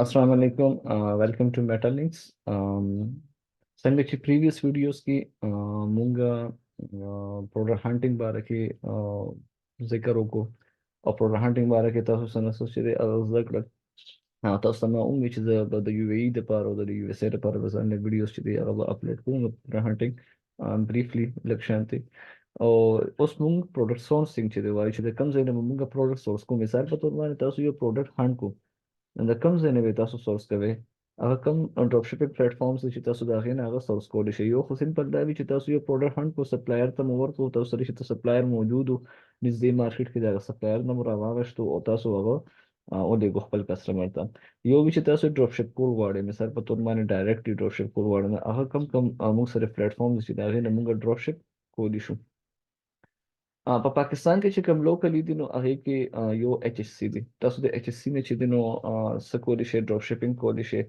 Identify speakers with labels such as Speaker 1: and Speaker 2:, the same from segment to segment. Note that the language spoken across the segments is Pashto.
Speaker 1: Assalamu alaikum. Welcome to Metalinks. څنګه چې previous videos کې مونږه product hunting باره کې ذکر وکړو او product hunting باره کې تاسو سره څه چې هغه زده کړل. تاسو ته مې امید چې زه به د UAE دپاره او د USA دپاره به ځانګړي ویډیوز چې دي هغه به اپلوډ کوم د product hunting briefly لږ شانتي. او اوس مونږ product sourcing چې دی وایي چې د کوم ځای نه به مونږ product source کوو. مثال په توګه باندې تاسو یو product hunt کوو د کوم ځای نه به تاسو سورس کوئ، هغه کوم ډراپ شپینګ پلیټ فارمز چې تاسو د هغې نه هغه سورس کولی شئ. یو خو سمپل دا وي چې تاسو یو پروډکټ هنټ کو، سپلایر ته مو ورکړو، تاسو سره چې سپلایر موجود و نږدې مارکیټ کې د هغه سپلایر نه مو راواغېستو او تاسو هغه ولېږو خپل کسټمر ته. یو وي چې تاسو ډراپ شپ کول غواړئ، مثال په توګه باندې ډایرکټلی ډراپ شپ کول غواړئ، هغه کوم موږ سره پلیټ فارمز چې د هغې نه موږ ډراپ شپ کولی شو. په پاکستان کې چې کوم لوکلی دي نو هغې کې یو ایچ ایس سی دی. تاسو د ایچ ایس سی نه چې دی نو څه کولی شئ، ډراپ شپینګ کولی شئ.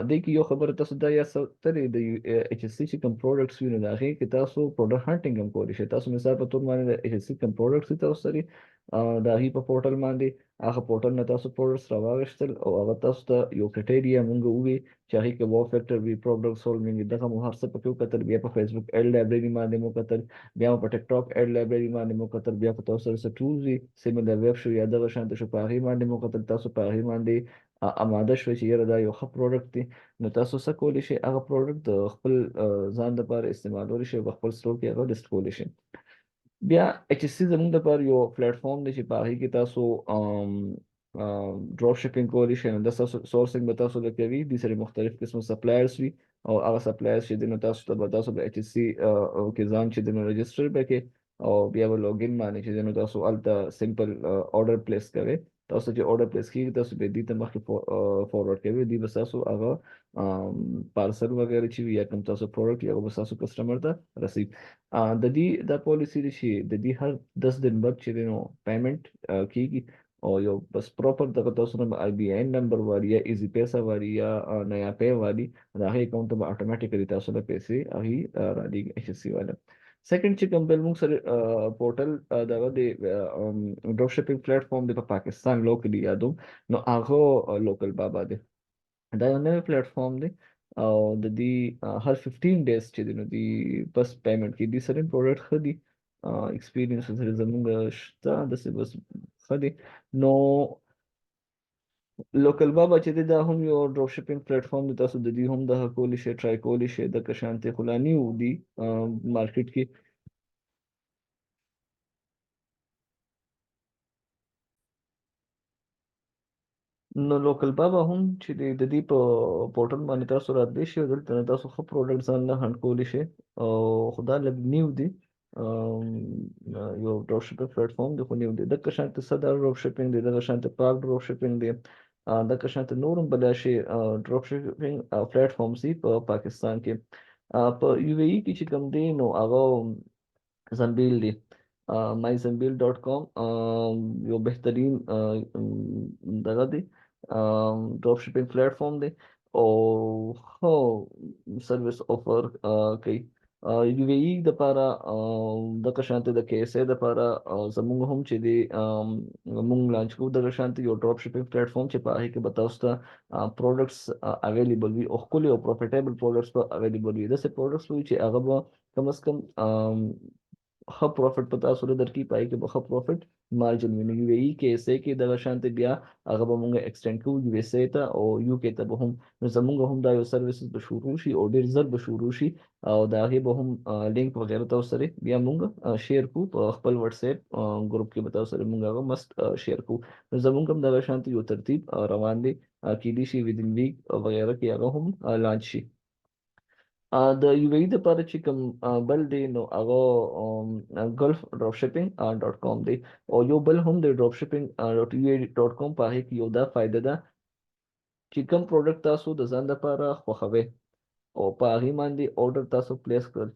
Speaker 1: دې کې یو خبره تاسو دا یاد ساتئ، د ایچ ایس سی چې کوم پروډکټس وي نو د هغې کې تاسو پروډکټ هنټینګ هم کولی شئ. تاسو مثال په توګه باندې د ایچ ایس سی کوم پروډکټس دي تاسو سره د هغې په پورټل باندې، هغه پورټل نه تاسو پروډکټس راواغېستل او هغه تاسو ته یو کرټیریا مونږ ووي چې هغې کې واو فیکټر وي، پروډکټ سولوینګ وي، دغه مو هر څه پکې وکتل. بیا په فیسبوک ایډ لایبرري باندې مو کتل، بیا په ټیک ټاک ایډ لایبرري باندې مو کتل، بیا په تاسو سره څه ټولز وي سیملر ویب شو یا دغه شانته شو په هغې باندې مو کتل. تاسو په هغې باندې اماده شوئ چې یاره دا یو ښه پروډکټ دی، نو تاسو څه کولی شئ، هغه پروډکټ د خپل ځان لپاره استعمالولی شئ، په خپل سټور کې هغه لسټ کولی شئ. بیا ایچ اس سی زموږ لپاره یو پلیټ فارم دی چې په هغې کې تاسو ډراپ شپینګ کولی شئ. نو د سورسینګ به تاسو له کوي، دې سره مختلف قسمه سپلایرز وي او هغه سپلایرز چې دی نو تاسو ته به تاسو به ایچ اس سی کې ځان چې دی نو رجسټر به کې او بیا به لاګین باندې چې دی نو تاسو هلته سمپل آرډر پلیس کوئ. تاسو چې آرډر پلیس کېږي تاسو به دې ته مخکې فارورډ کوئ، دې به تاسو هغه پارسل وغیره چې وي یا کوم تاسو پروډکټ یا هغه به تاسو کسټمر ته رسي. د دې دا پالیسي دی چې د دې هر 10 دن بعد چې دی نو پیمنټ کېږي او یو بس پراپر دغه تاسو نه آی بی این نمبر والی یا ایزی پیسه والی یا نیا پے والی د هغې اکاونټ ته به اټومیټیکلی تاسو له پیسې هغې رالیږي ایچ اس سی والا. سیکنډ چې کوم بل موږ سره پورټل دغه د ډراپ شپینګ پلیټ فارم دی په پاکستان لوکلی یادوم نو هغه لوکل بابا دی. دا یو نوی پلیټ فارم دی او د دې هر 15 ډیز چې دی نو دی بس پیمنټ کې دي سره پروډکټ ښه دي، ایکسپیرینس سره زموږ شته داسې بس ښه دی. نو لوکل بابا چې دی دا هم یو ډراپ شپینګ پلیټ فارم دی، تاسو د دې هم دغه کولی شئ، ټرای کولی شئ. دغه شانتې خو لا نیو دي مارکیټ کې. نو لوکل بابا هم چې دی د دې په پورټل باندې تاسو راتلی شئ او دلته نه تاسو ښه پروډکټ ځان له هنټ کولی شئ او خو دا لږ نیو دی، یو ډراپ شپینګ پلیټ فارم دی خو نیو دی. دغه شانته صدر ډراپ شپینګ دی، دغه شانته پاک ډراپ شپینګ دی، دغه شانته نور هم بلاشي ډراپ شپینګ پلیټ فارمز دي په پاکستان کې. په یو ای کې چې کوم دی نو هغه زنبیل دی، myzambil.com یو بهترین دغه دی ډراپ شپینګ پلیټ فارم دی او ښه سروس آفر کوي. یو ای دپاره دغه شانته د کې اس ای دپاره زموږ هم چې دی موږ لانچ کوو دغه شانته یو ډراپ شپینګ پلیټ فارم چې په هغې کې به تاسو ته پروډکټس اویلیبل وي او ښکلي او پروفیټیبل پروډکټس به اویلیبل وي. داسې پروډکټس وي چې هغه به کم از کم ښه پروفیټ په تاسو له درکړي، په هغې کې به ښه پروفیټ مارجن وي. نو یو ای کې اس ای کې دغه شانته بیا هغه به مونږ ایکسټینډ کوو یو اس ای ته او یو کې ته به هم. نو زمونږ هم دا یو سروسز به شروع شي او ډېر ژر به شروع شي او د هغې به هم لینک وغیره تاسو سره بیا مونږ شیر کوو په خپل وټس ایپ ګروپ کې به تاسو سره مونږ هغه مست شیر کوو. نو زمونږ هم دغه شانته یو ترتیب روان دی، کیدای شي ودین ویک وغیره کې هغه هم لانچ شي. د یو ای دپاره چې کوم بل دی نو هغه ګلف ډراپ شپینګ ډاټ کام دی او یو بل هم دی ډراپ شپینګ ډاټ یو ای ډاټ کام. په هغې کې یو دا فایده ده چې کوم پروډکټ تاسو د ځان لپاره خوښوئ او په هغې باندې آرډر تاسو پلیس کړل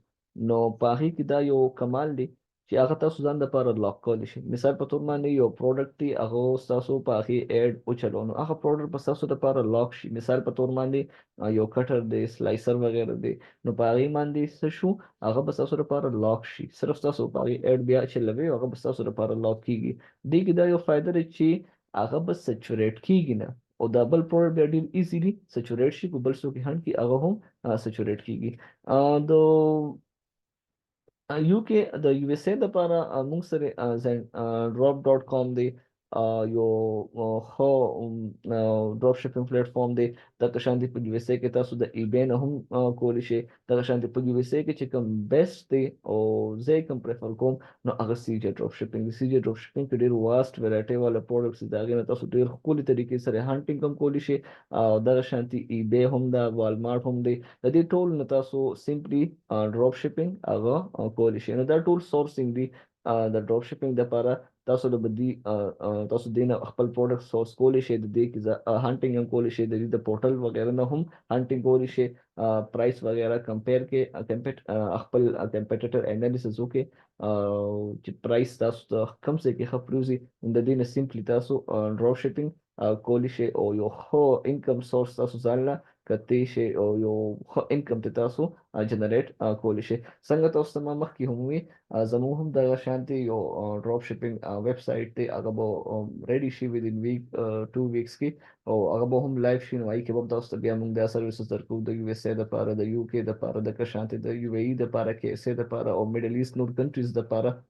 Speaker 1: نو په هغې کې دا یو کمال دی چې هغه تاسو ځان لپاره لاک کولی شئ. مثال په توګه باندې یو پروډکټ دی هغه ستاسو په هغې ایډ وچلو نو هغه پروډکټ به ستاسو لپاره لاک شي. مثال په توګه باندې یو کټر دی، سلایسر وغیره دی، نو په هغې باندې څه شو هغه به ستاسو لپاره لاک شي. صرف تاسو په هغې ایډ بیا چلوئ هغه به ستاسو لپاره لاک کېږي. دې کې دا یو فایده دی چې هغه به سچوریټ کېږي نه، او دا بل پروډکټ بیا ډېر ایزیلی سچوریټ شي په بل څوک یې هند کې هغه هم سچوریټ کیږي. د یو کې د یو اس ای د لپاره موږ سره ډراپ ډاٹ کام دی، یو خو ډراپ شپینګ پلیټ فارم دی. د شان دی په یو اس ای کې تاسو د ای بی نه هم کولی شئ. د شان دی په یو اس ای کې چې کوم بیسټ دی او زه کوم پریفر کوم نو هغه سی جی ډراپ شپینګ دی. سی جی ډراپ شپینګ کې ډیر واسټ ویرایټي والا پروډکټس دي، دا غي تاسو ډیر خولي طریقې سره هانټینګ هم کولی شئ. او د شانتي ای بی هم دا والمارټ هم دی. د دې ټول نه تاسو سمپلی ډراپ شپینګ هغه کولی شئ. نو دا ټول سورسینګ دی د ډراپ شپینګ لپاره. تاسو د بدی تاسو دینه خپل پروډکټ سورس کولی شئ، د دې کې هانټینګ هم کولی شئ، د دې د پورټل وغیرہ نه هم هانټینګ کولی شئ، پرایس وغیرہ کمپیر کې خپل کمپیټیټر انالیسس وکړئ چې پرایس تاسو ته کم څه کې خپلوزي. د دې نه سمپلی تاسو ډراپ شپینګ کولی شئ او یو خو انکم سورس تاسو ځان له کتی شي او یو خو انکم ته تاسو جنریټ کولی شئ. څنګه تاسو ته ما مخکې هم وی زموږ هم دغه شانتي یو ډراپ شپینګ ویب سایټ دی، هغه به ریډي شي ودین ویک 2 ویکس کې او هغه به هم لایف شي. نو هغې کې به تاسو ته بیا موږ دا سروسز درکو د یو اس ای دپاره، د یو کې دپاره، د شانتي د یو ای دپاره، کې اس ای دپاره او میډل ایست نور کنټریز دپاره.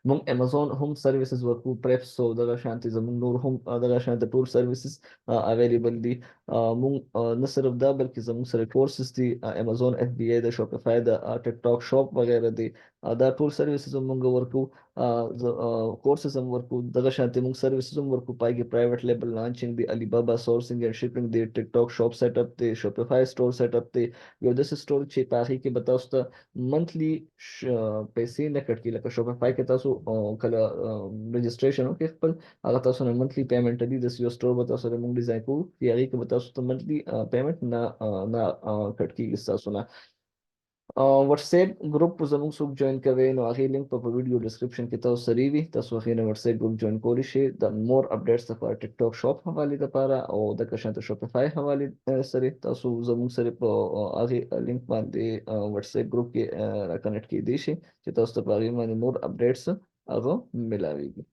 Speaker 1: مونږ امازون هم سرویسز ورکو، پریپس او دغه شانتي زمونږ نور هم دغه شانتي ټول سرویسز اویلیبل دي. مونږ نه صرف دا بلکې زمونږ سره کورسز دي، امازون اف بی ای د شاپیفای د ټیک ټاک شاپ وغیرہ دي. دا ټول سرویسز مونږ ورکو، کورسز هم ورکو، دغه شانتي مونږ سرویسز هم ورکو. پای کې پرایویټ لیبل لانچینګ دی، علی بابا سورسینګ اینڈ شپینګ دی، ټیک ټاک شاپ سیټ اپ دی، شاپیفای سٹور سیټ اپ دی. یو داسې سٹور چې په هغې کې به تاسو ته منتلی پیسې نه کټ کېږي. لکه شاپیفای کې تاسو کله رجسټریشن وکړئ خپل، هغه تاسو نه منتلی پیمنټ دی. د یو سٹور به تاسو موږ ډیزاین کوو چې هغې کې به تاسو ته منتلی پیمنټ نه کټ کېږي ستاسو نه. واتس اپ ګروپ زموږ څوک جوین کوي نو هغې لینک په ویډیو ډسکرپشن کې تاسو سره وي، تاسو هغې نه واتس اپ ګروپ جوین کولی شئ د مور اپډیټس لپاره، ټیک ټاک شاپ حوالې لپاره او د شانته شاپیفای حوالې سره. تاسو زموږ سره په هغې لینک باندې واتس اپ ګروپ کې را کنیکټ کېدی شئ چې تاسو ته په هغې باندې نور اپډیټس هغه ملاویږي.